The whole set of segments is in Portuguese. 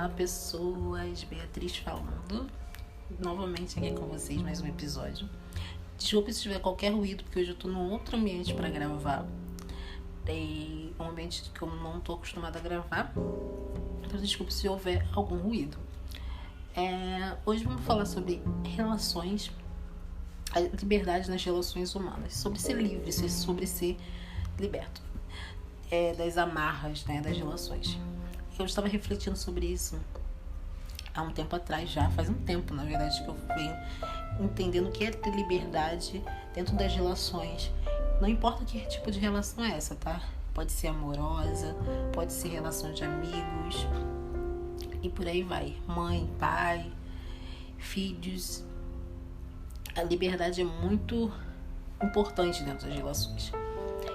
Olá, pessoas, Beatriz falando novamente aqui com vocês, mais um episódio. Desculpe se tiver qualquer ruído, porque hoje eu tô num outro ambiente para gravar. É um ambiente que eu não tô acostumada a gravar, então desculpe se houver algum ruído. Hoje vamos falar sobre relações, a liberdade nas relações humanas, sobre ser livre, sobre ser liberto das amarras, né, das relações. Eu estava refletindo sobre isso há um tempo atrás já, faz um tempo, na verdade, que eu venho entendendo o que é ter liberdade dentro das relações. Não importa que tipo de relação é essa, tá? Pode ser amorosa, pode ser relação de amigos e por aí vai. Mãe, pai, filhos. A liberdade é muito importante dentro das relações.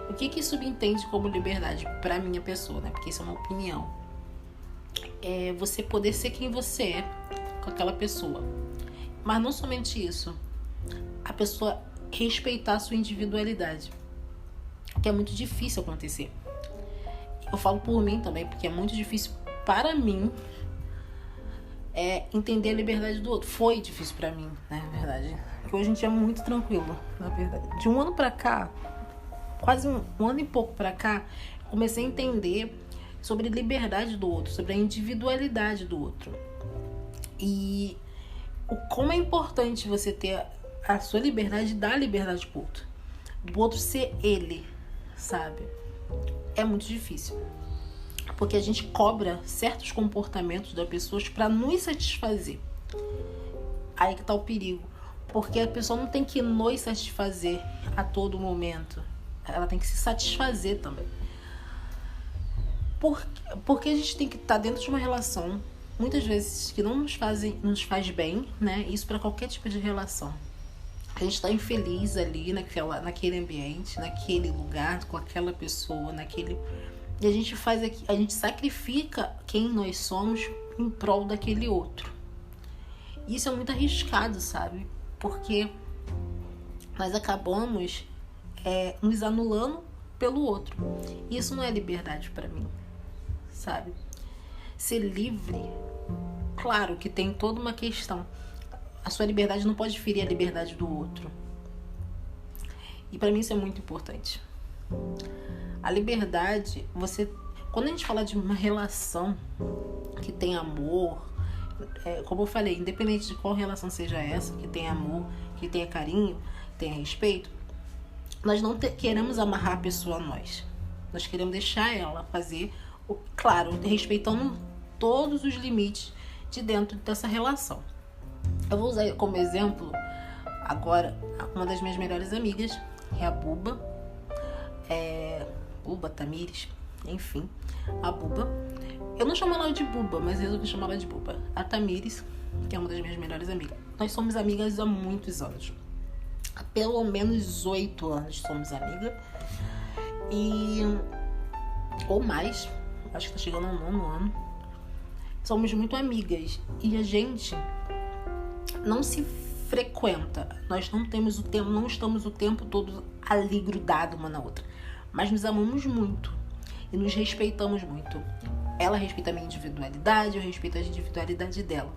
O que subentende como liberdade para minha pessoa, né? Porque isso é uma opinião. É você poder ser quem você é com aquela pessoa. Mas não somente isso. A pessoa respeitar a sua individualidade. Que é muito difícil acontecer. Eu falo por mim também, porque é muito difícil para mim entender a liberdade do outro. Foi difícil para mim, né, na verdade. Porque hoje a gente é muito tranquilo, na verdade. De um ano para cá, quase um ano e pouco para cá, comecei a entender sobre a liberdade do outro, sobre a individualidade do outro. E como é importante você ter a sua liberdade e dar liberdade pro outro. Do outro ser ele, sabe? É muito difícil. Porque a gente cobra certos comportamentos das pessoas para nos satisfazer. Aí que tá o perigo. Porque a pessoa não tem que nos satisfazer a todo momento. Ela tem que se satisfazer também. Porque a gente tem que estar dentro de uma relação, muitas vezes, que não nos faz bem, né? Isso para qualquer tipo de relação. A gente está infeliz ali naquele ambiente, naquele lugar, com aquela pessoa, e a gente sacrifica quem nós somos em prol daquele outro. Isso é muito arriscado, sabe? Porque nós acabamos nos anulando pelo outro. Isso não é liberdade para mim, sabe? Ser livre, claro que tem toda uma questão. A sua liberdade não pode ferir a liberdade do outro. E para mim isso é muito importante. A liberdade, quando a gente fala de uma relação que tem amor, como eu falei, independente de qual relação seja essa, que tem amor, que tenha carinho, tenha respeito, nós não queremos amarrar a pessoa a nós. Nós queremos deixar ela fazer, claro, respeitando todos os limites de dentro dessa relação. Eu vou usar como exemplo agora uma das minhas melhores amigas, que é a Buba. Buba, Tamires, enfim, a Buba. Eu não chamo ela de Buba, mas resolvi chamar ela de Buba. A Tamires, que é uma das minhas melhores amigas. Nós somos amigas há muitos anos. Há pelo menos 8 anos somos amigas. Ou mais, acho que tá chegando ao 9º ano. Somos muito amigas. E a gente não se frequenta. Nós não estamos o tempo todo ali grudado uma na outra. Mas nos amamos muito. E nos respeitamos muito. Ela respeita a minha individualidade, eu respeito a individualidade dela.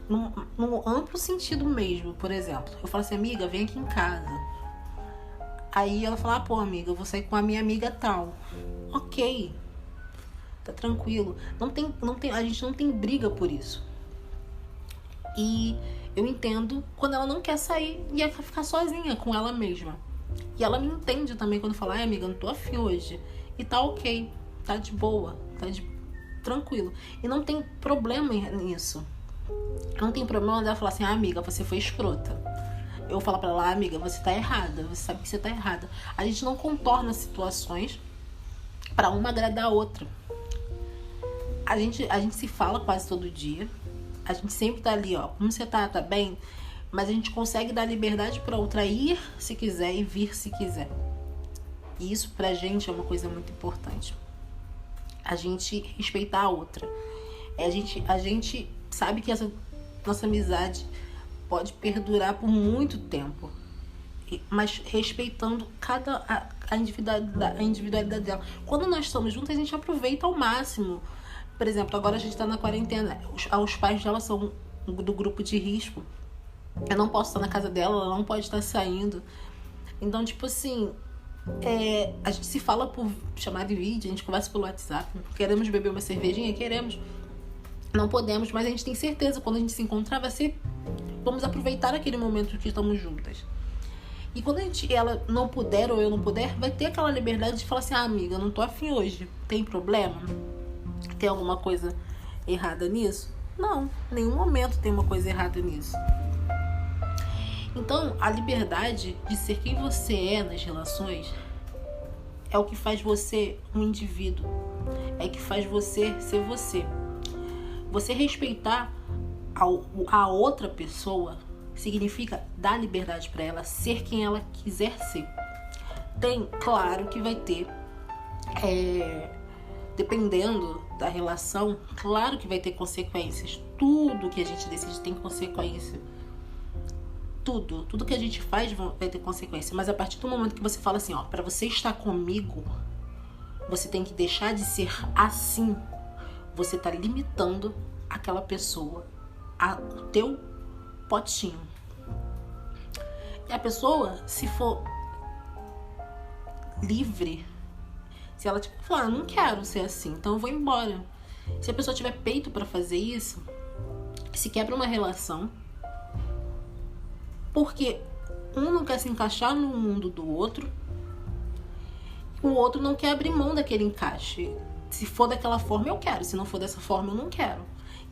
Num amplo sentido mesmo, por exemplo. Eu falo assim, amiga, vem aqui em casa. Aí ela fala, pô, amiga, eu vou sair com a minha amiga tal. Ok. Tá tranquilo. A gente não tem briga por isso. E eu entendo quando ela não quer sair e quer ficar sozinha com ela mesma. E ela me entende também quando fala, amiga, eu não tô afim hoje. E tá ok, tá de boa, tranquilo. E não tem problema nisso. Não tem problema dela falar assim, amiga, você foi escrota. Eu falo pra ela, amiga, você tá errada, você sabe que você tá errada. A gente não contorna situações pra uma agradar a outra. A gente se fala quase todo dia. A gente sempre tá ali, ó, como você tá bem? Mas a gente consegue dar liberdade pra outra ir se quiser e vir se quiser. E isso pra gente é uma coisa muito importante. A gente respeitar a outra. A gente sabe que essa nossa amizade pode perdurar por muito tempo. Mas respeitando a individualidade dela. Quando nós estamos juntos, a gente aproveita ao máximo. Por exemplo, agora a gente tá na quarentena. Os pais dela são do grupo de risco. Eu não posso estar na casa dela, ela não pode estar saindo. Então, tipo assim, a gente se fala por chamada de vídeo, a gente conversa pelo WhatsApp. Queremos beber uma cervejinha? Queremos. Não podemos, mas a gente tem certeza, quando a gente se encontrar, vamos aproveitar aquele momento que estamos juntas. E quando ela não puder ou eu não puder, vai ter aquela liberdade de falar assim, amiga, eu não tô afim hoje. Tem problema? Tem alguma coisa errada nisso? Não, em nenhum momento tem uma coisa errada nisso. Então, a liberdade de ser quem você é nas relações é o que faz você um indivíduo. É o que faz você ser você. Você respeitar a outra pessoa significa dar liberdade para ela ser quem ela quiser ser. Claro que vai ter, dependendo da relação, claro que vai ter consequências. Tudo que a gente decide tem consequência. Tudo que a gente faz vai ter consequência. Mas a partir do momento que você fala assim, para você estar comigo, você tem que deixar de ser assim. Você tá limitando aquela pessoa o teu potinho. E a pessoa, se for livre, se ela falar, não quero ser assim, então eu vou embora. Se a pessoa tiver peito pra fazer isso, se quebra uma relação, porque um não quer se encaixar no mundo do outro, o outro não quer abrir mão daquele encaixe. Se for daquela forma, eu quero. Se não for dessa forma, eu não quero.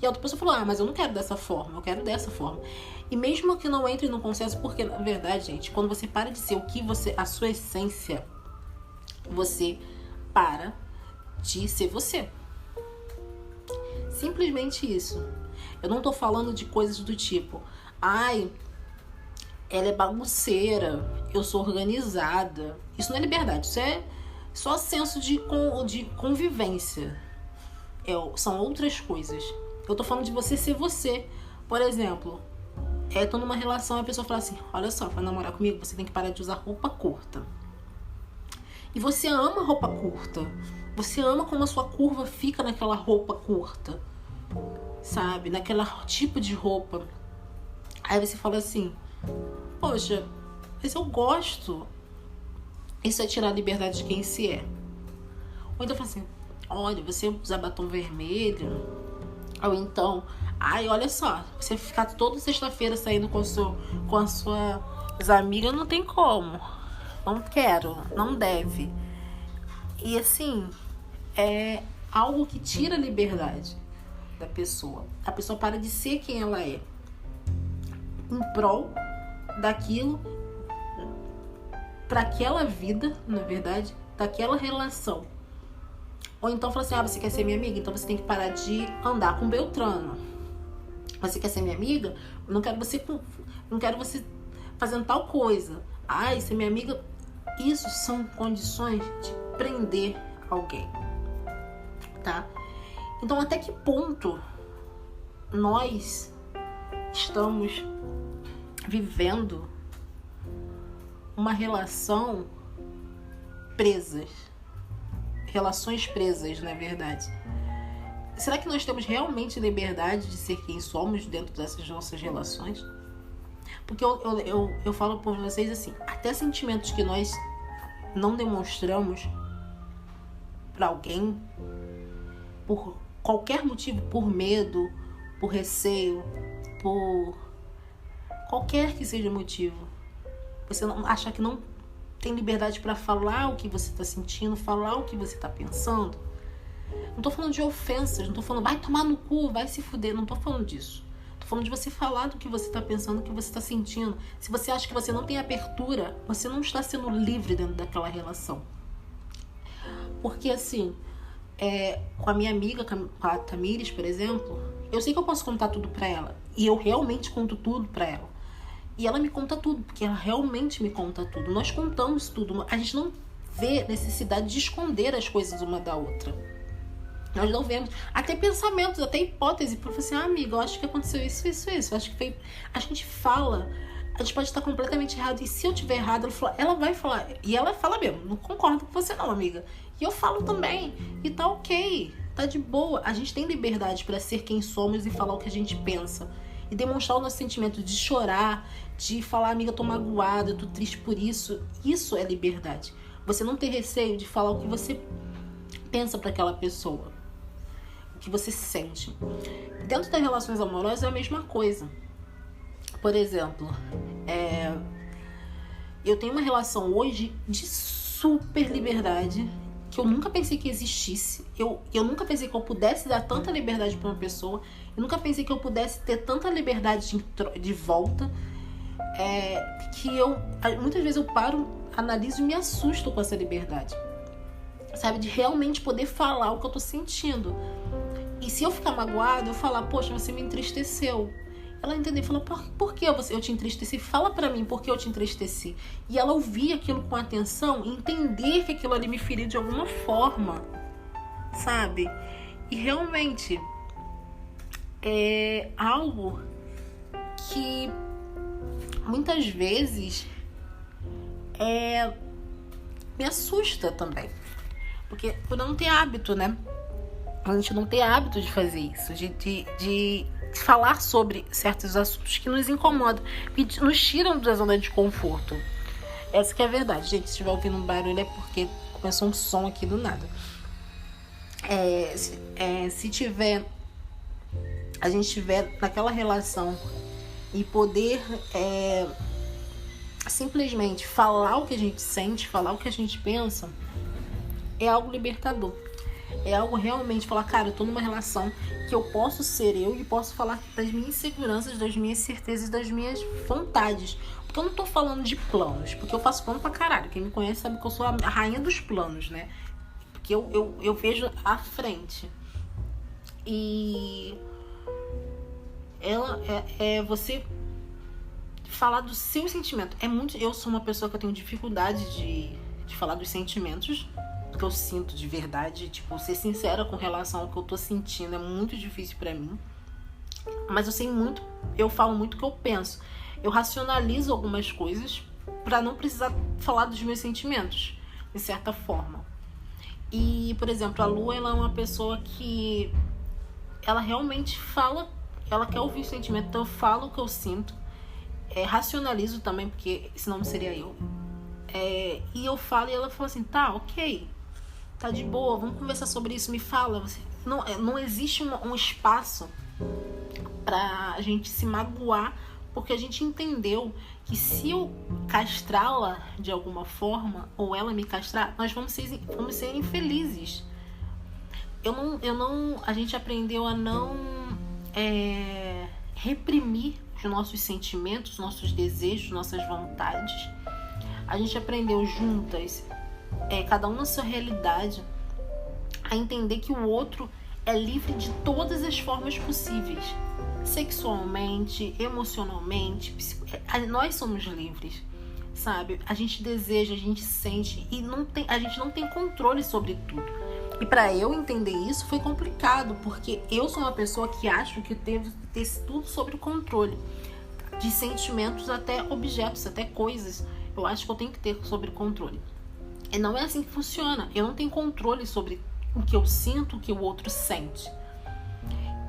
E a outra pessoa falou, mas eu não quero dessa forma, eu quero dessa forma. E mesmo que não entre no consenso, porque na verdade, gente, quando você para de ser a sua essência, você para de ser você. Simplesmente isso. Eu não tô falando de coisas do tipo, ela é bagunceira, eu sou organizada. Isso não é liberdade, isso é só senso de convivência. São outras coisas. Eu tô falando de você ser você. Por exemplo, tô numa relação e a pessoa fala assim, olha só, pra namorar comigo você tem que parar de usar roupa curta. E você ama roupa curta. Você ama como a sua curva fica naquela roupa curta. Sabe? Naquele tipo de roupa. Aí você fala assim, poxa, mas eu gosto. Isso é tirar a liberdade de quem se é. Ou então fala assim, olha, você usa batom vermelho. Ou então, olha só, você ficar toda sexta-feira saindo com as suas amigas, não tem como. Não quero, não deve. E assim, é algo que tira a liberdade da pessoa. A pessoa para de ser quem ela é. Em prol daquilo, para aquela vida, na verdade, daquela relação. Ou então fala assim, você quer ser minha amiga? Então você tem que parar de andar com Beltrano. Você quer ser minha amiga? Não quero você fazendo tal coisa. Ser minha amiga. Isso são condições de prender alguém, tá? Então até que ponto nós estamos vivendo uma relação relações presas, na verdade. Será que nós temos realmente liberdade de ser quem somos dentro dessas nossas relações? Porque eu falo por vocês assim, até sentimentos que nós não demonstramos para alguém, por qualquer motivo, por medo, por receio, por qualquer que seja o motivo, você não achar que não tem liberdade para falar o que você está sentindo, falar o que você está pensando. Não tô falando de ofensas, não tô falando vai tomar no cu, vai se fuder, não tô falando disso. Tô falando de você falar do que você tá pensando, do que você tá sentindo. Se você acha que você não tem abertura, você não está sendo livre dentro daquela relação. Porque assim, com a minha amiga, com a Tamires, por exemplo, eu sei que eu posso contar tudo pra ela. E eu realmente conto tudo pra ela. E ela me conta tudo, porque ela realmente me conta tudo. Nós contamos tudo. A gente não vê necessidade de esconder as coisas uma da outra. Nós não vemos. Até pensamentos, até hipótese. Para assim, amiga, eu acho que aconteceu isso. Eu acho que foi... A gente fala, a gente pode estar completamente errado. E se eu tiver errado, ela vai falar. E ela fala mesmo, não concordo com você não, amiga. E eu falo também. E tá ok. Tá de boa. A gente tem liberdade para ser quem somos e falar o que a gente pensa. E demonstrar o nosso sentimento de chorar, de falar, amiga, eu tô magoada, eu tô triste por isso. Isso é liberdade. Você não ter receio de falar o que você pensa para aquela pessoa. O que você sente. Dentro das relações amorosas é a mesma coisa. Por exemplo, eu tenho uma relação hoje de super liberdade que eu nunca pensei que existisse. Eu nunca pensei que eu pudesse dar tanta liberdade para uma pessoa. Eu nunca pensei que eu pudesse ter tanta liberdade de volta. Que muitas vezes eu paro, analiso e me assusto com essa liberdade. Sabe? De realmente poder falar o que eu tô sentindo. E se eu ficar magoada, eu falar, poxa, você me entristeceu. Ela entendeu e falou, por que eu te entristeci? Fala pra mim por que eu te entristeci. E ela ouvir aquilo com atenção e entender que aquilo ali me feriu de alguma forma. Sabe? E realmente é algo que muitas vezes me assusta também. Porque por não ter hábito, né? A gente não tem hábito de fazer isso, de falar sobre certos assuntos que nos incomodam, que nos tiram da zona de conforto. Essa que é a verdade. Gente, se estiver ouvindo um barulho é porque começou um som aqui do nada. Se a gente tiver naquela relação e poder simplesmente falar o que a gente sente, falar o que a gente pensa, é algo libertador. É algo realmente falar, cara, eu tô numa relação que eu posso ser eu e posso falar das minhas inseguranças, das minhas certezas, das minhas vontades. Porque eu não tô falando de planos, porque eu faço plano pra caralho. Quem me conhece sabe que eu sou a rainha dos planos, né? Porque eu vejo à frente. E ela você falar do seu sentimento. Eu sou uma pessoa que eu tenho dificuldade de falar dos sentimentos que eu sinto de verdade, tipo, ser sincera com relação ao que eu tô sentindo é muito difícil pra mim, mas eu falo muito o que eu penso, eu racionalizo algumas coisas pra não precisar falar dos meus sentimentos, de certa forma. E, por exemplo, a Lu, ela é uma pessoa que ela realmente fala, ela quer ouvir o sentimento, então eu falo o que eu sinto, racionalizo também, porque senão não seria eu, e eu falo e ela fala assim, tá, ok, tá de boa, vamos conversar sobre isso, me fala. Não existe um espaço pra gente se magoar, porque a gente entendeu que se eu castrá-la de alguma forma, ou ela me castrar, nós vamos ser infelizes. A gente aprendeu a não reprimir os nossos sentimentos, nossos desejos, nossas vontades. A gente aprendeu juntas, cada um na sua realidade, a entender que o outro é livre de todas as formas possíveis, sexualmente, emocionalmente, nós somos livres, sabe? A gente deseja, a gente sente e a gente não tem controle sobre tudo. E para eu entender isso foi complicado, porque eu sou uma pessoa que acho que devo ter tudo sob controle, de sentimentos até objetos, até coisas. Eu acho que eu tenho que ter sob controle. E não é assim que funciona. Eu não tenho controle sobre o que eu sinto, o que o outro sente.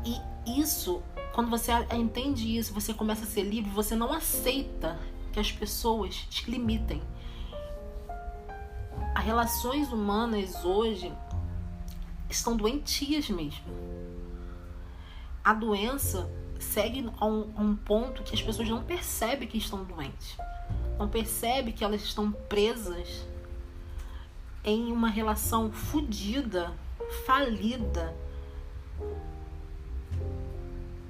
E isso, quando você entende isso, você começa a ser livre, você não aceita que as pessoas te limitem. As relações humanas hoje estão doentias mesmo. A doença segue a um ponto que as pessoas não percebem que estão doentes. Não percebem que elas estão presas em uma relação fodida, falida,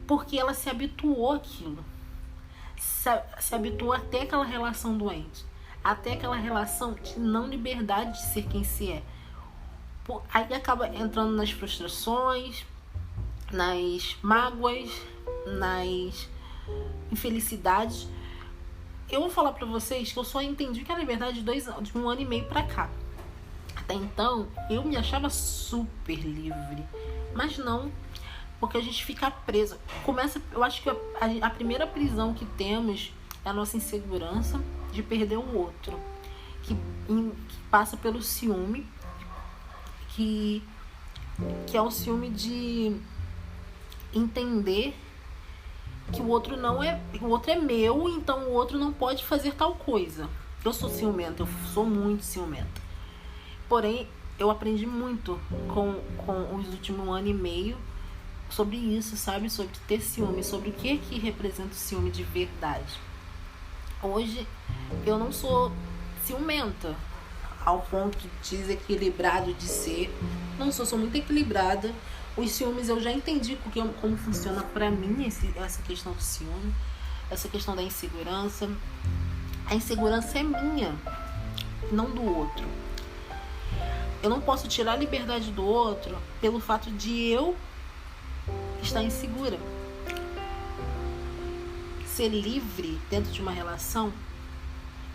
porque ela se habituou àquilo, se habituou até aquela relação doente, até aquela relação de não liberdade de ser quem se é. Aí acaba entrando nas frustrações, nas mágoas, nas infelicidades. Eu vou falar pra vocês que eu só entendi que a liberdade de 1 ano e meio pra cá. Até então, eu me achava super livre. Mas não, porque a gente fica preso. Eu acho que a primeira prisão que temos é a nossa insegurança de perder o outro. Que passa pelo ciúme, que que é o ciúme de entender que o outro é meu, então o outro não pode fazer tal coisa. Eu sou ciumenta, eu sou muito ciumenta. Porém, eu aprendi muito com os últimos ano e meio sobre isso, sabe? Sobre ter ciúme, sobre o que representa o ciúme de verdade. Hoje, eu não sou ciumenta ao ponto de desequilibrado de ser. Não sou muito equilibrada. Os ciúmes eu já entendi como funciona pra mim essa questão do ciúme, essa questão da insegurança. A insegurança é minha, não do outro. Eu não posso tirar a liberdade do outro pelo fato de eu estar insegura. Ser livre dentro de uma relação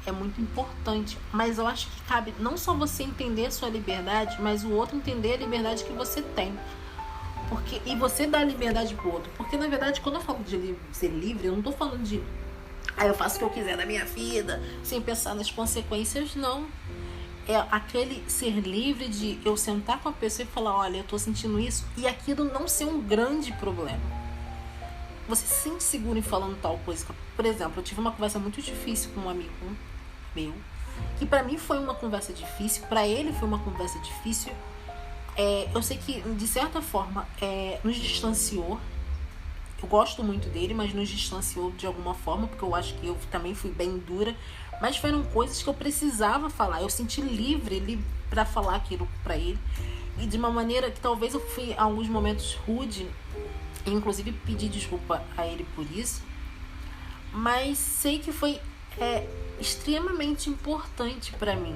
é muito importante, mas eu acho que cabe não só você entender a sua liberdade, mas o outro entender a liberdade que você tem. E você dá liberdade pro outro. Porque na verdade, quando eu falo de ser livre, eu não tô falando de eu faço o que eu quiser da minha vida, sem pensar nas consequências, não. É aquele ser livre de eu sentar com a pessoa e falar, olha, eu tô sentindo isso, e aquilo não ser um grande problema. Você se sente seguro em falando tal coisa. Por exemplo, eu tive uma conversa muito difícil com um amigo meu, que pra mim foi uma conversa difícil, pra ele foi uma conversa difícil. Eu sei que, de certa forma, nos distanciou. Eu gosto muito dele, mas nos distanciou de alguma forma, porque eu acho que eu também fui bem dura. Mas foram coisas que eu precisava falar. Eu senti livre pra falar aquilo pra ele. E de uma maneira que talvez eu fui, em alguns momentos, rude. E, inclusive, pedi desculpa a ele por isso. Mas sei que foi extremamente importante pra mim.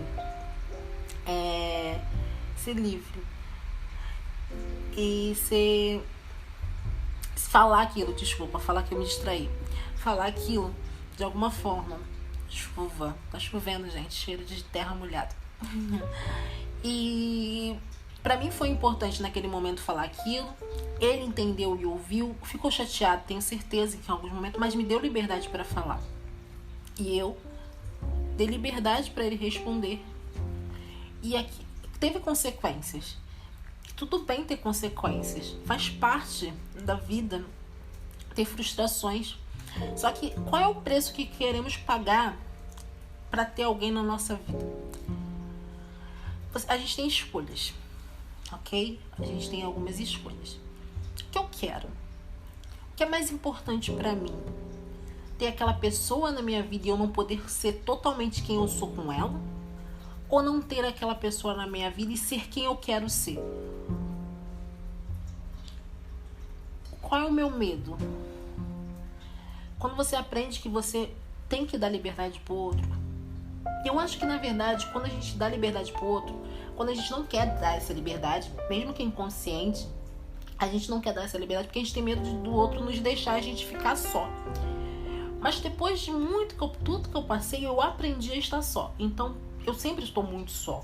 Ser livre. E falar que eu me distraí. Falar aquilo de alguma forma. Chuva, tá chovendo, gente, cheiro de terra molhada. E pra mim foi importante naquele momento falar aquilo. Ele entendeu e ouviu, ficou chateado, tenho certeza que em alguns momentos, mas me deu liberdade pra falar. E eu dei liberdade pra ele responder. E aqui teve consequências. Tudo bem ter consequências, faz parte da vida ter frustrações. Só que qual é o preço que queremos pagar para ter alguém na nossa vida? A gente tem escolhas, ok? A gente tem algumas escolhas. O que eu quero? O que é mais importante para mim? Ter aquela pessoa na minha vida e eu não poder ser totalmente quem eu sou com ela? Ou não ter aquela pessoa na minha vida e ser quem eu quero ser? Qual é o meu medo? Quando você aprende que você tem que dar liberdade pro outro. Eu acho que, na verdade, quando a gente dá liberdade pro outro, quando a gente não quer dar essa liberdade, mesmo que inconsciente, a gente não quer dar essa liberdade porque a gente tem medo do outro nos deixar a gente ficar só. Mas depois de tudo que eu passei, eu aprendi a estar só. Então, eu sempre estou muito só.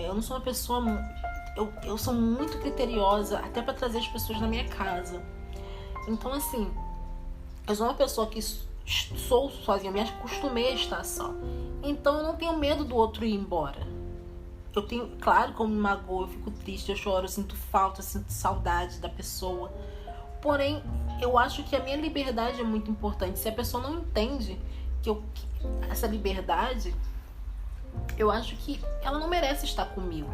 Eu não sou uma pessoa... Eu sou muito criteriosa, até para trazer as pessoas na minha casa. Então, assim, eu sou uma pessoa que sou sozinha, me acostumei a estar só. Então, eu não tenho medo do outro ir embora. Eu tenho, claro, como me magoa, eu fico triste, eu choro, eu sinto falta, eu sinto saudade da pessoa. Porém, eu acho que a minha liberdade é muito importante. Se a pessoa não entende que essa liberdade, eu acho que ela não merece estar comigo.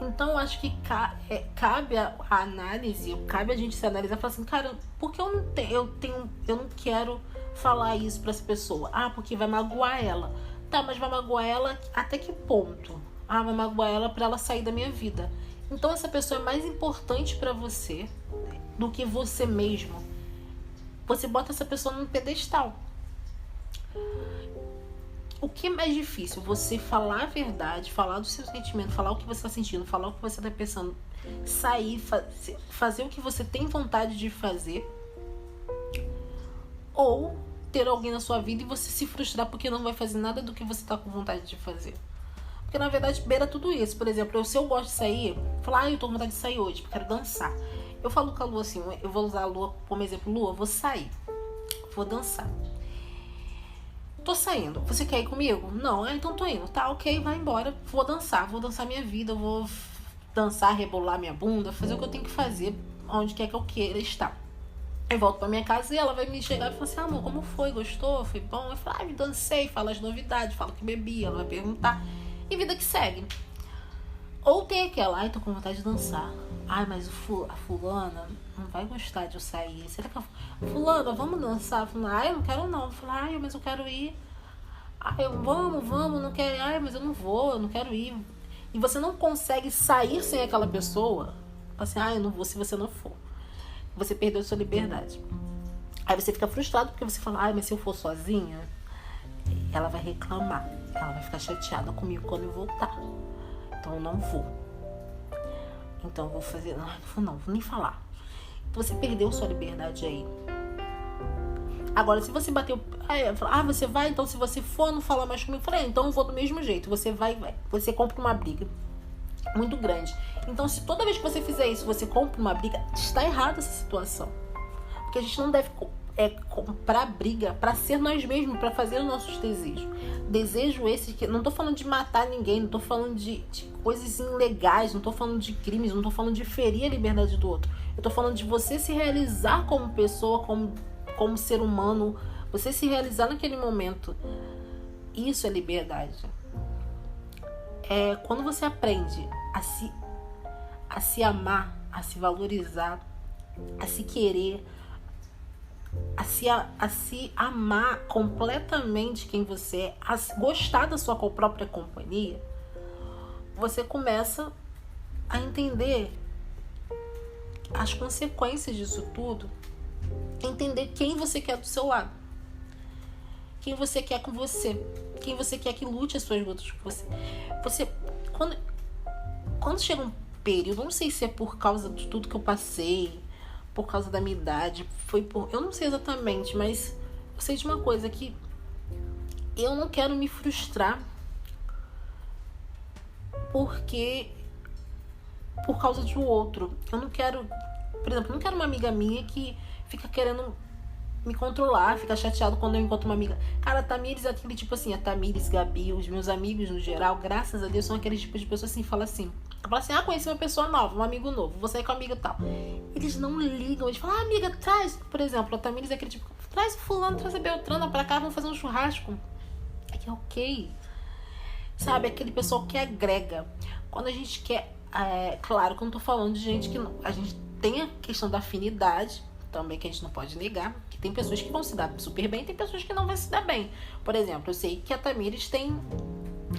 Então, eu acho que cabe a análise, cabe a gente se analisar e falar assim, cara, por que eu não quero falar isso pra essa pessoa? Ah, porque vai magoar ela. Tá, mas vai magoar ela até que ponto? Ah, vai magoar ela pra ela sair da minha vida. Então, essa pessoa é mais importante pra você do que você mesmo. Você bota essa pessoa num pedestal. O que é mais difícil? Você falar a verdade, falar do seu sentimento, falar o que você está sentindo, falar o que você está pensando, sair, fazer o que você tem vontade de fazer, ou ter alguém na sua vida e você se frustrar porque não vai fazer nada do que você está com vontade de fazer. Porque na verdade beira tudo isso. Por exemplo, se eu gosto de sair, falar, eu tô com vontade de sair hoje, porque quero dançar. Eu falo com a Lua assim, eu vou usar a Lua como exemplo, Lua, vou sair, vou dançar. Tô saindo, você quer ir comigo? Não, então tô indo. Tá, ok, vai embora. Vou dançar minha vida, vou dançar, rebolar minha bunda, fazer o que eu tenho que fazer, onde quer que eu queira estar. Eu volto pra minha casa e ela vai me chegar e falar assim, amor, como foi? Gostou? Foi bom? Eu falo, me dancei, falo as novidades, falo que bebi, ela vai perguntar. E vida que segue. Ou tem aquela, tô com vontade de dançar. Mas a fulana não vai gostar de eu sair. Será que fulana, vamos dançar? Fulana, eu não quero não. Eu falo, mas eu quero ir. Vamos, não quero. Mas eu não vou, eu não quero ir. E você não consegue sair sem aquela pessoa. Assim, eu não vou se você não for. Você perdeu sua liberdade. Aí você fica frustrado porque você fala, mas se eu for sozinha, ela vai reclamar. Ela vai ficar chateada comigo quando eu voltar. Então eu não vou. Então eu vou fazer... Não vou nem falar. Então você perdeu sua liberdade aí. Agora, se você bateu... você vai? Então se você for, não fala mais comigo. Eu falei, então eu vou do mesmo jeito. Você vai. Você compra uma briga muito grande. Então se toda vez que você fizer isso, você compra uma briga, está errada essa situação. Porque a gente não deve comprar briga para ser nós mesmos, para fazer os nossos desejos. Desejo esse que... Não tô falando de matar ninguém, não tô falando de coisas ilegais, não tô falando de crimes, não tô falando de ferir a liberdade do outro. Eu tô falando de você se realizar como pessoa, como ser humano, você se realizar naquele momento. Isso é liberdade. Quando você aprende a se amar, a se valorizar, a se querer, a se amar completamente quem você é, a gostar da sua própria companhia, você começa a entender as consequências disso tudo, entender quem você quer do seu lado, quem você quer com você, quem você quer que lute as suas lutas com você. Quando chega um período, não sei se é por causa de tudo que eu passei, por causa da minha idade, eu não sei exatamente, mas eu sei de uma coisa, que eu não quero me frustrar por causa de um outro. Eu não quero, por exemplo, não quero uma amiga minha que fica querendo me controlar, fica chateado quando eu encontro uma amiga. Cara, a Tamires é aquele tipo assim, a Tamires, Gabi, os meus amigos no geral, graças a Deus, são aquele tipo de pessoa assim, fala assim, conheci uma pessoa nova, um amigo novo, vou sair com a amiga e tal. Eles não ligam, eles falam, amiga, traz, por exemplo, a Tamires é aquele tipo, traz fulano, traz a Beltrana pra cá, vamos fazer um churrasco. É ok. Sabe, aquele pessoal que agrega. Quando a gente quer, claro que eu não tô falando de gente que não, a gente tem a questão da afinidade, também, que a gente não pode negar, que tem pessoas que vão se dar super bem, tem pessoas que não vão se dar bem. Por exemplo, eu sei que a Tamires tem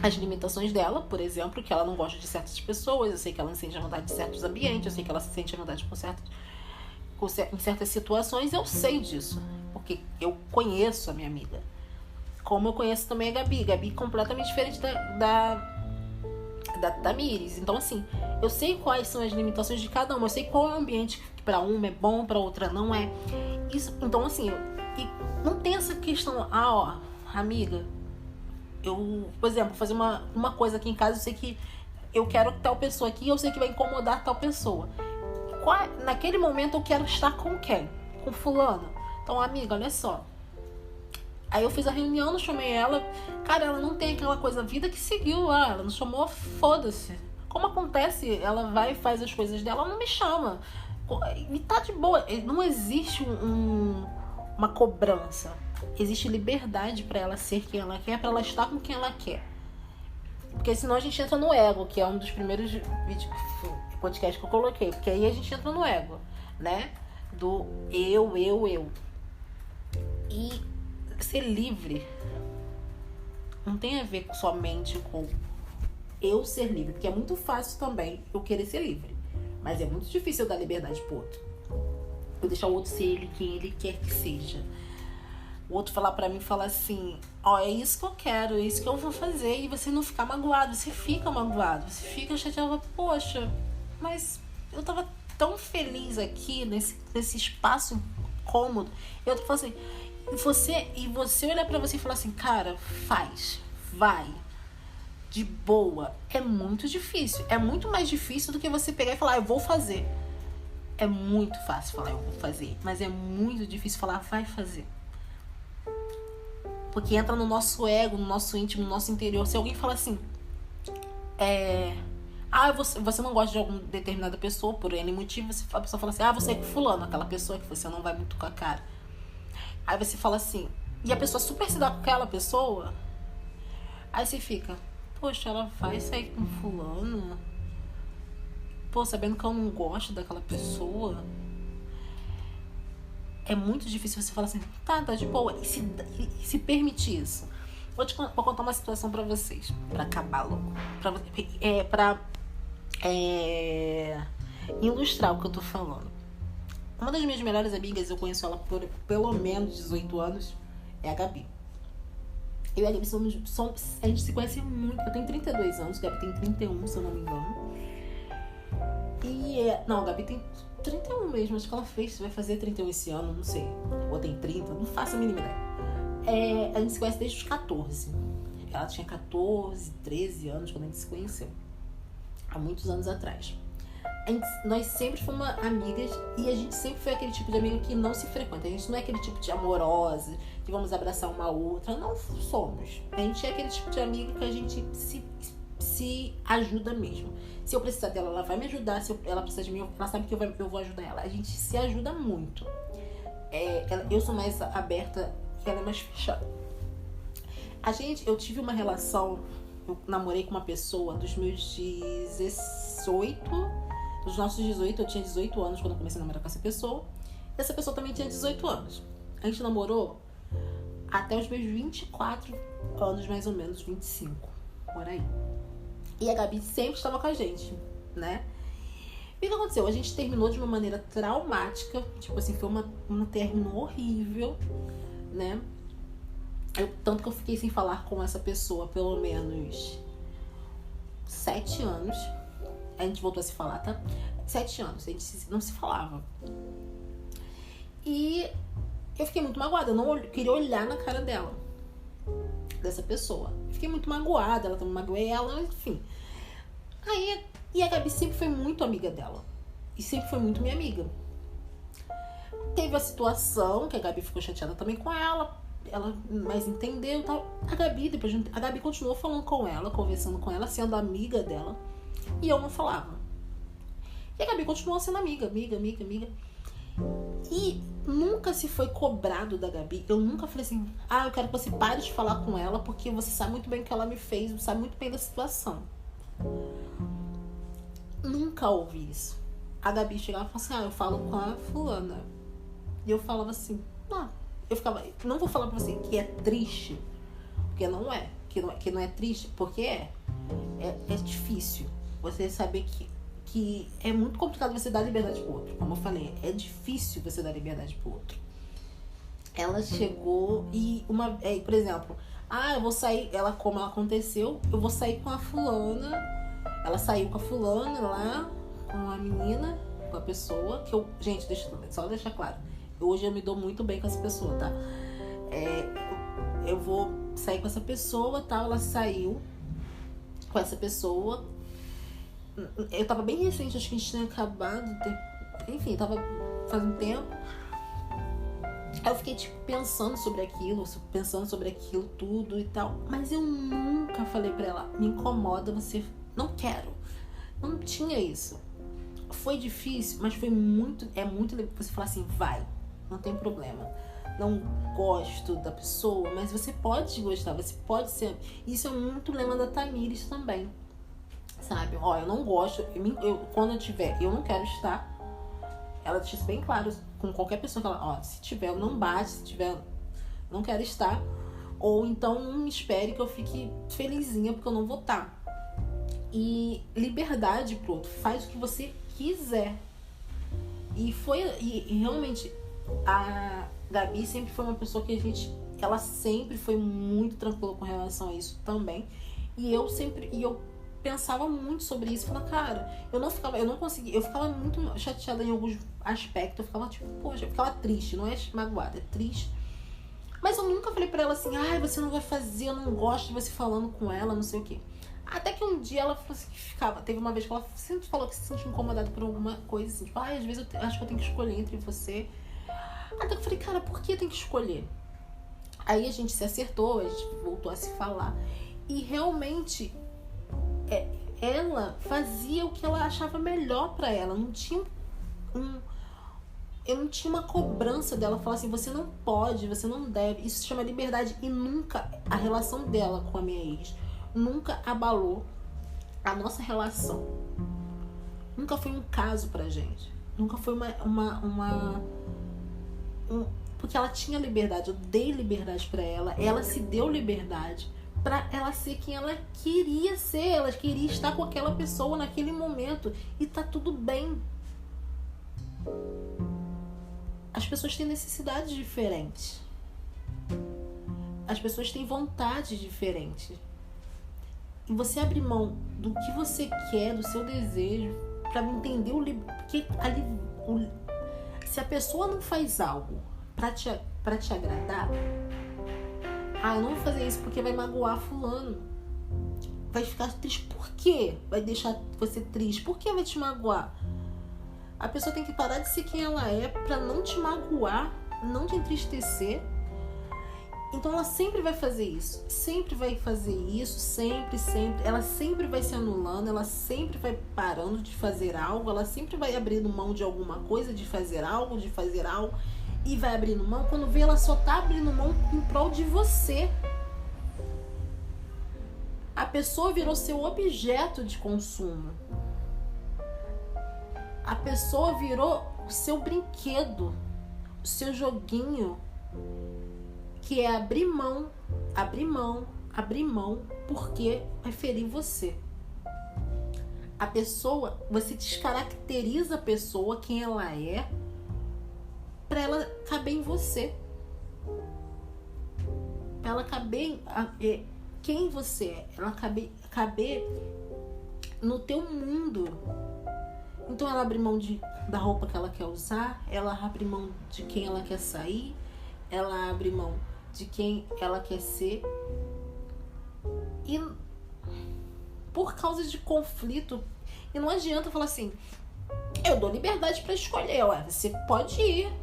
as limitações dela, por exemplo, que ela não gosta de certas pessoas, eu sei que ela não sente a vontade de certos ambientes, eu sei que ela se sente a vontade em certas situações, eu sei disso, porque eu conheço a minha amiga. Como eu conheço também a Gabi. Gabi completamente diferente da Tamires. Então, assim, eu sei quais são as limitações de cada uma, eu sei qual é o ambiente que pra uma é bom, pra outra não é. Isso, então, assim, e não tem essa questão, amiga, eu, por exemplo, fazer uma coisa aqui em casa, eu sei que eu quero tal pessoa aqui, eu sei que vai incomodar tal pessoa. Naquele momento eu quero estar com quem? Com fulano. Então, amiga, olha só. Aí eu fiz a reunião, não chamei ela. Cara, ela não tem aquela coisa, vida que seguiu lá. Ela não chamou, foda-se. Como acontece, ela vai e faz as coisas dela, ela não me chama. E tá de boa. Não existe uma cobrança. Existe liberdade pra ela ser quem ela quer, pra ela estar com quem ela quer. Porque senão a gente entra no ego, que é um dos primeiros podcasts que eu coloquei. Porque aí a gente entra no ego, né? Do eu. E ser livre não tem a ver somente com eu ser livre, porque é muito fácil também eu querer ser livre, mas é muito difícil eu dar liberdade pro outro, eu deixar o outro ser ele quem ele quer que seja. O outro falar pra mim, falar assim, é isso que eu quero, é isso que eu vou fazer, e você não ficar magoado. Você fica magoado, você fica chateado, poxa, mas eu tava tão feliz aqui nesse espaço cômodo. Eu tô falando assim, e você olhar pra você e falar assim, cara, vai, de boa. É muito difícil. É muito mais difícil do que você pegar e falar, eu vou fazer. É muito fácil falar, eu vou fazer. Mas é muito difícil falar, vai fazer. Porque entra no nosso ego, no nosso íntimo, no nosso interior. Se alguém fala assim, Você não gosta de alguma determinada pessoa por N motivo, a pessoa fala assim, você é com fulano, aquela pessoa que você não vai muito com a cara. Aí você fala assim, e a pessoa super se dá com aquela pessoa, aí você fica, poxa, ela vai sair com fulano? Pô, sabendo que eu não gosto daquela pessoa. É muito difícil você falar assim, tá de boa, e se permitir isso. Vou contar uma situação pra vocês, pra acabar logo. Pra ilustrar o que eu tô falando. Uma das minhas melhores amigas, eu conheço ela por pelo menos 18 anos, é a Gabi. Eu e a Gabi a gente se conhece muito. Eu tenho 32 anos, a Gabi tem 31, se eu não me engano. Não, a Gabi tem 31 mesmo, acho que ela vai fazer 31 esse ano, não sei. Ou tem 30, não faço a mínima ideia. A gente se conhece desde os 14. Ela tinha 14, 13 anos quando a gente se conheceu. Há muitos anos atrás. Nós sempre fomos amigas e a gente sempre foi aquele tipo de amiga que não se frequenta. A gente não é aquele tipo de amorosa que vamos abraçar uma outra. Não somos. A gente é aquele tipo de amiga que a gente se ajuda mesmo. Se eu precisar dela, ela vai me ajudar. Se ela precisar de mim, ela sabe que eu vou ajudar ela. A gente se ajuda muito. Eu sou mais aberta e ela é mais fechada. Eu tive uma relação. Eu namorei com uma pessoa dos meus 18. Dos nossos 18, eu tinha 18 anos quando eu comecei a namorar com essa pessoa. E essa pessoa também tinha 18 anos. A gente namorou até os meus 24 anos, mais ou menos, 25, por aí. E a Gabi sempre estava com a gente, né? E o que aconteceu? A gente terminou de uma maneira traumática. Tipo assim, foi um término horrível, né? Tanto que eu fiquei sem falar com essa pessoa pelo menos 7 anos. A gente voltou a se falar, tá? 7 anos, a gente não se falava. E eu fiquei muito magoada. Eu não queria olhar na cara dela, dessa pessoa. Fiquei muito magoada, ela também magoei ela, enfim. E a Gabi sempre foi muito amiga dela. E sempre foi muito minha amiga. Teve a situação que a Gabi ficou chateada também com ela mais entendeu e tal. A Gabi continuou falando com ela, conversando com ela, sendo amiga dela. E eu não falava. E a Gabi continuou sendo amiga. E nunca se foi cobrado da Gabi. Eu nunca falei assim, eu quero que você pare de falar com ela, porque você sabe muito bem o que ela me fez, sabe muito bem da situação. Nunca ouvi isso. A Gabi chegava e falava assim, eu falo com a fulana. E eu falava assim, não vou falar pra você que é triste, porque não é. Que não é triste, porque é difícil. Você saber que é muito complicado você dar liberdade pro outro. Como eu falei, é difícil você dar liberdade pro outro. Ela chegou e por exemplo, eu vou sair, como ela aconteceu, eu vou sair com a fulana. Ela saiu com a fulana lá, com a menina, com a pessoa, gente, só deixar claro. Hoje eu me dou muito bem com essa pessoa, tá? Eu vou sair com essa pessoa, tá? Ela saiu com essa pessoa. Eu tava bem recente, acho que a gente tinha acabado. Enfim, tava faz um tempo. Aí eu fiquei, pensando sobre aquilo tudo e tal. Mas eu nunca falei pra ela, me incomoda, você... Não quero. Não tinha isso. Foi difícil, mas foi muito... É muito você falar assim, vai, não tem problema. Não gosto da pessoa, mas você pode gostar, você pode ser... Isso é muito lema da Tamires também. Sabe? Eu não gosto, quando eu tiver, eu não quero estar. Ela deixa isso bem claro com qualquer pessoa que ela, se tiver, não bate, se tiver, não quero estar. Ou então não me espere que eu fique felizinha porque eu não vou estar. E liberdade pro outro, faz o que você quiser. E realmente a Gabi sempre foi uma pessoa que ela sempre foi muito tranquila com relação a isso também. E eu pensava muito sobre isso. Falava, cara, eu não conseguia. Eu ficava muito chateada em alguns aspectos. Eu ficava poxa, eu ficava triste. Não é magoada, é triste. Mas eu nunca falei pra ela assim, você não vai fazer, eu não gosto de você falando com ela, não sei o quê. Até que um dia ela falou assim, teve uma vez que ela sempre falou que se sentia incomodada por alguma coisa, assim, às vezes eu acho que eu tenho que escolher entre você. Até que eu falei, cara, por que eu tenho que escolher? Aí a gente se acertou, a gente voltou a se falar. E realmente ela fazia o que ela achava melhor pra ela. Eu não tinha uma cobrança dela, falar assim, você não pode, você não deve. Isso se chama liberdade. E nunca, a relação dela com a minha ex nunca abalou a nossa relação. Nunca foi um caso pra gente. Nunca foi porque ela tinha liberdade. Eu dei liberdade pra ela. Ela se deu liberdade pra ela ser quem ela queria ser. Ela queria estar com aquela pessoa naquele momento. E tá tudo bem. As pessoas têm necessidades diferentes. As pessoas têm vontades diferentes. E você abrir mão do que você quer, do seu desejo, pra entender porque se a pessoa não faz algo pra te agradar, eu não vou fazer isso porque vai magoar fulano. Vai ficar triste. Por quê? Vai deixar você triste. Por que vai te magoar? A pessoa tem que parar de ser quem ela é pra não te magoar, não te entristecer. Então ela sempre vai fazer isso. Sempre vai fazer isso, sempre. Ela sempre vai se anulando, ela sempre vai parando de fazer algo, ela sempre vai abrindo mão de alguma coisa, de fazer algo. E vai abrindo mão. Quando vê, ela só tá abrindo mão em prol de você. A pessoa virou seu objeto de consumo. A pessoa virou o seu brinquedo, o seu joguinho, que é abrir mão, porque vai ferir você. A pessoa, você descaracteriza a pessoa, quem ela é, pra ela caber em você. Pra ela caber quem você é, ela caber no teu mundo. Então ela abre mão da roupa que ela quer usar, ela abre mão de quem ela quer sair, ela abre mão de quem ela quer ser. E por causa de conflito, e não adianta falar assim, eu dou liberdade pra escolher, você pode ir,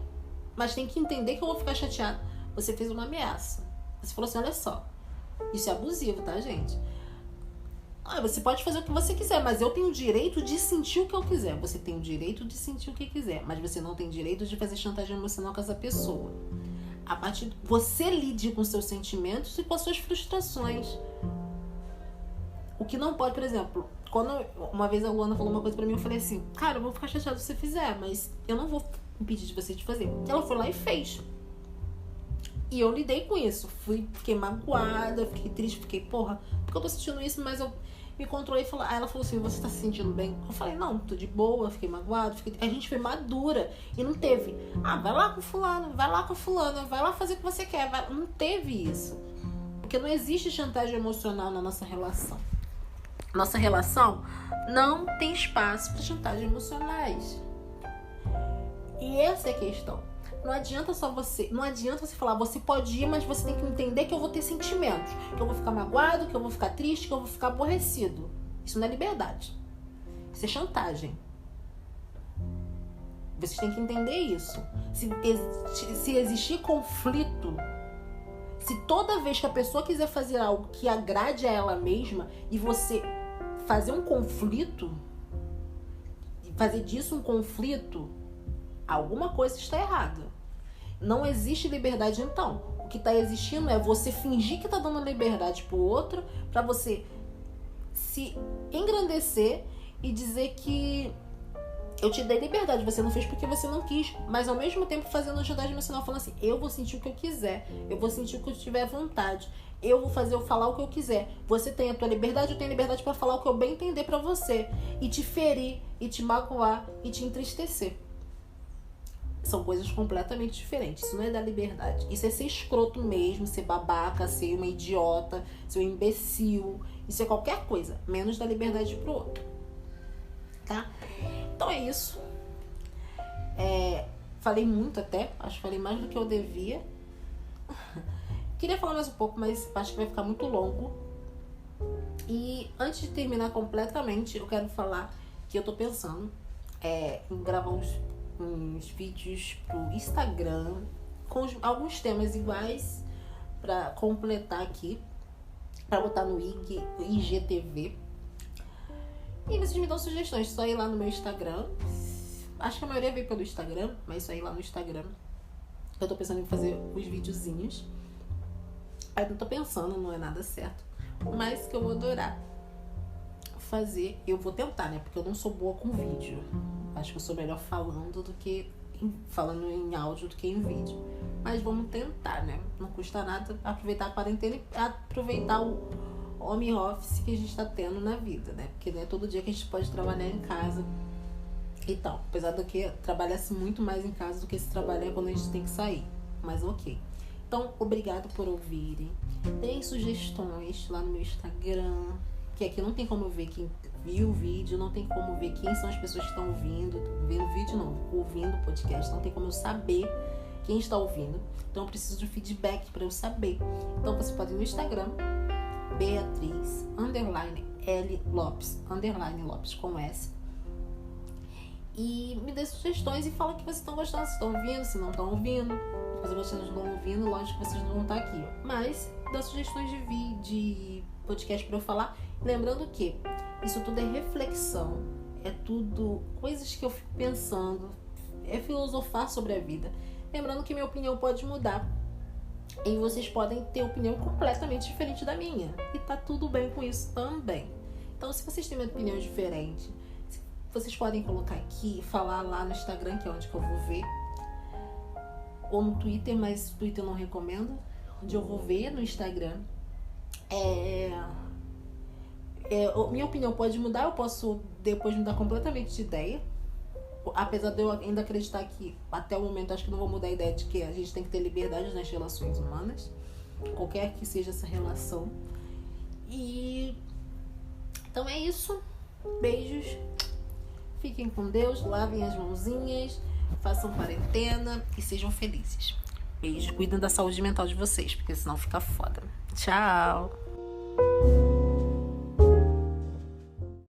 mas tem que entender que eu vou ficar chateada. Você fez uma ameaça. Você falou assim, olha só, isso é abusivo, tá, gente? Você pode fazer o que você quiser, mas eu tenho o direito de sentir o que eu quiser. Você tem o direito de sentir o que quiser, mas você não tem direito de fazer chantagem emocional com essa pessoa. Você lide com seus sentimentos e com as suas frustrações. O que não pode, por exemplo, quando uma vez a Luana falou uma coisa pra mim, eu falei assim, cara, eu vou ficar chateada se você fizer, mas eu não vou impedir de você de fazer. Ela foi lá e fez. E eu lidei com isso. Fiquei magoada, fiquei triste, fiquei, porra, porque eu tô sentindo isso, mas eu me controlei e falei. Aí ela falou assim, você tá se sentindo bem? Eu falei, não, tô de boa, fiquei magoada, a gente foi madura. E não teve, vai lá com fulano, vai lá com fulano, vai lá fazer o que você quer. Não teve isso. Porque não existe chantagem emocional na nossa relação. Nossa relação não tem espaço para chantagem emocionais. E essa é a questão. Não adianta você falar, você pode ir, mas você tem que entender que eu vou ter sentimentos. Que eu vou ficar magoado, que eu vou ficar triste, que eu vou ficar aborrecido. Isso não é liberdade. Isso é chantagem. Vocês têm que entender isso. Se existir conflito, se toda vez que a pessoa quiser fazer algo que agrade a ela mesma e você fazer um conflito, fazer disso um conflito, alguma coisa está errada. Não existe liberdade, então. O que está existindo é você fingir que está dando liberdade pro outro, para você se engrandecer e dizer que eu te dei liberdade, você não fez porque você não quis, mas ao mesmo tempo fazendo chantagem emocional, falando assim, eu vou sentir o que eu quiser, eu vou sentir o que eu tiver vontade, eu vou falar o que eu quiser. Você tem a tua liberdade, eu tenho liberdade para falar o que eu bem entender para você, e te ferir, e te magoar, e te entristecer. São coisas completamente diferentes. Isso não é da liberdade. Isso é ser escroto mesmo, ser babaca, ser uma idiota, ser um imbecil. Isso é qualquer coisa, menos da liberdade pro outro. Tá? Então é isso. Falei muito até. Acho que falei mais do que eu devia. Queria falar mais um pouco, mas acho que vai ficar muito longo. E antes de terminar completamente, eu quero falar que eu tô pensando em gravar uns vídeos pro Instagram com alguns temas iguais pra completar aqui, pra botar no IGTV. E vocês me dão sugestões, só ir lá no meu Instagram. Acho que a maioria veio pelo Instagram, mas só ir lá no Instagram. Eu tô pensando em fazer os videozinhos. Aí não tô pensando, não é nada certo. Mas que eu vou adorar fazer. Eu vou tentar, né? Porque eu não sou boa com vídeo. Acho que eu sou melhor falando em áudio do que em vídeo. Mas vamos tentar, né? Não custa nada aproveitar a quarentena e aproveitar o home office que a gente tá tendo na vida, né? Porque não é todo dia que a gente pode trabalhar em casa e tal. Apesar do que trabalha-se muito mais em casa do que se trabalhar quando a gente tem que sair. Mas ok. Então, obrigado por ouvirem. Deem sugestões lá no meu Instagram, que aqui não tem como eu ver quem viu o vídeo, não tem como ver quem são as pessoas que estão ouvindo o vídeo não, ouvindo o podcast, não tem como eu saber quem está ouvindo. Então eu preciso de feedback para eu saber. Então você pode ir no Instagram, Beatriz _L Lopes _Lopes com S, e me dê sugestões e fala que vocês estão gostando, se estão ouvindo, se não estão ouvindo. Se vocês não estão ouvindo, lógico que vocês não vão estar aqui, mas dá sugestões de podcast para eu falar. Lembrando que isso tudo é reflexão, é tudo coisas que eu fico pensando, é filosofar sobre a vida. Lembrando que minha opinião pode mudar e vocês podem ter opinião completamente diferente da minha, e tá tudo bem com isso também. Então, se vocês têm uma opinião diferente, vocês podem colocar aqui, falar lá no Instagram, que é onde que eu vou ver, ou no Twitter, mas o Twitter eu não recomendo, onde eu vou ver no Instagram. Minha opinião pode mudar, eu posso depois mudar completamente de ideia, apesar de eu ainda acreditar que até o momento acho que não vou mudar a ideia de que a gente tem que ter liberdade nas relações humanas, qualquer que seja essa relação. E então é isso, beijos, fiquem com Deus, lavem as mãozinhas, façam quarentena e sejam felizes. Beijo, cuidem da saúde mental de vocês, porque senão fica foda. Tchau!